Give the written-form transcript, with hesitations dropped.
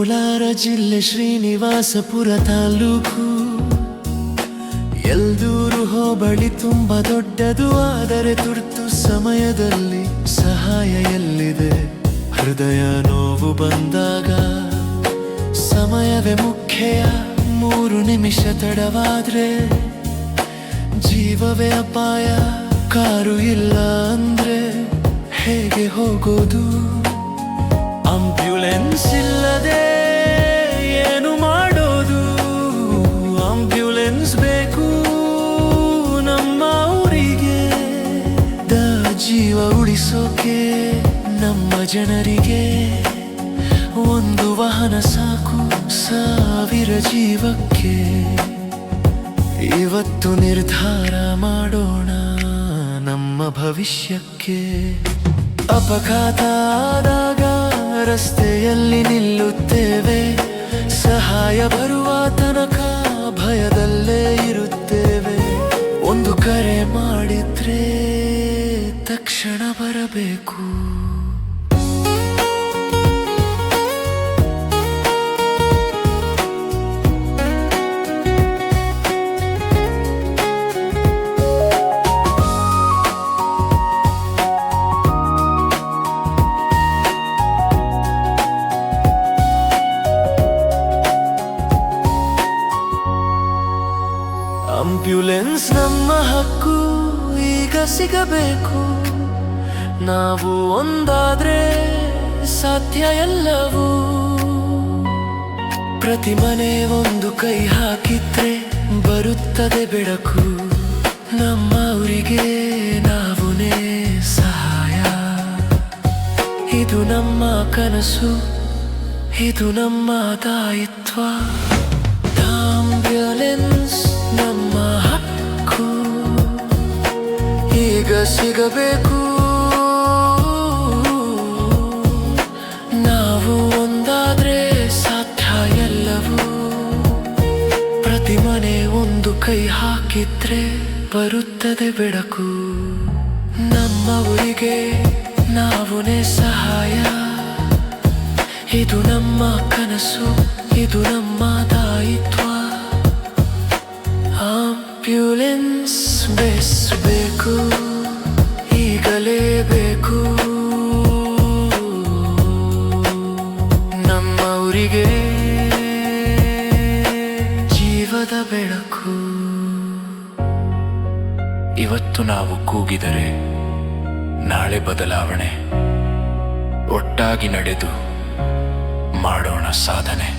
ಕೋಲಾರ ಜಿಲ್ಲೆ ಶ್ರೀನಿವಾಸಪುರ ತಾಲೂಕು. ಎಲ್ದೂರು ಹೋಬಳಿ ತುಂಬ ದೊಡ್ಡದು, ಆದರೆ ತುರ್ತು ಸಮಯದಲ್ಲಿ ಸಹಾಯ ಎಲ್ಲಿದೆ? ಹೃದಯ ನೋವು ಬಂದಾಗ ಸಮಯವೇ ಮುಖ್ಯ. 3 ನಿಮಿಷ ತಡವಾದ್ರೆ ಜೀವವೇ ಅಪಾಯ. ಕಾರು ಇಲ್ಲ ಅಂದ್ರೆ ಹೇಗೆ ಹೋಗೋದು? ಆಂಬ್ಯುಲೆನ್ಸ್ ಇಲ್ಲದೆ ಏನು ಮಾಡೋದು? ಆಂಬ್ಯುಲೆನ್ಸ್ ಬೇಕು ನಮ್ಮ ಊರಿಗೆ, ಜೀವ ಉಳಿಸೋಕೆ ನಮ್ಮ ಜನರಿಗೆ. ಒಂದು ವಾಹನ ಸಾಕು 1000 ಜೀವಕ್ಕೆ. ಇವತ್ತು ನಿರ್ಧಾರ ಮಾಡೋಣ ನಮ್ಮ ಭವಿಷ್ಯಕ್ಕೆ. ಅಪಘಾತ ಆದಾಗ ರಸ್ತೆಯಲ್ಲಿ ನಿಲ್ಲುತ್ತೇವೆ, ಸಹಾಯ ಬರುವ ತನಕ ಭಯದಲ್ಲೇ ಇರುತ್ತೇವೆ. ಒಂದು ಕರೆ ಮಾಡಿದ್ರೆ ತಕ್ಷಣ ಬರಬೇಕು. ಆಂಬ್ಯುಲೆನ್ಸ್ ನಮ್ಮ ಹಕ್ಕು, ಈಗ ಸಿಗಬೇಕು. ನಾವು ಒಂದಾದ್ರೆ ಸಾಧ್ಯ ಎಲ್ಲವೂ. ಪ್ರತಿ ಮನೆ ಒಂದು ಕೈ ಹಾಕಿದ್ರೆ ಬರುತ್ತದೆ ಬೆಳಕು. ನಮ್ಮ ಊರಿಗೆ ನಾವುನೇ ಸಹಾಯ. ಇದು ನಮ್ಮ ಕನಸು, ಇದು ನಮ್ಮ ದಾಯಿತ್ವ. ಆಂಬ್ಯುಲೆನ್ಸ್ ನಮ್ಮ ಹಕ್ಕು, ಈಗ ಸಿಗಬೇಕು. ನಾವು ಒಂದಾದ್ರೆ ಸಾಧ್ಯ ಎಲ್ಲವೂ. ಪ್ರತಿ ಮನೆ ಒಂದು ಕೈ ಹಾಕಿದ್ರೆ ಬರುತ್ತದೆ ಬೆಳಕು. ನಮ್ಮ ಊರಿಗೆ ನಾವುನೇ ಸಹಾಯ. ಇದು ನಮ್ಮ ಕನಸು, ಇದು ನಮ್ಮ ದಾಯಿತ್ವ. ಆಂಬ್ಯುಲೆನ್ಸ್ ಬೇಕು, ಈಗಲೇ ಬೇಕು. ನಮ್ಮ ಊರಿಗೆ ಜೀವದ ಬೆಳಕು. ಇವತ್ತು ನಾವು ಕೂಗಿದರೆ ನಾಳೆ ಬದಲಾವಣೆ. ಒಟ್ಟಾಗಿ ನಡೆದು ಮಾಡೋಣ ಸಾಧನೆ.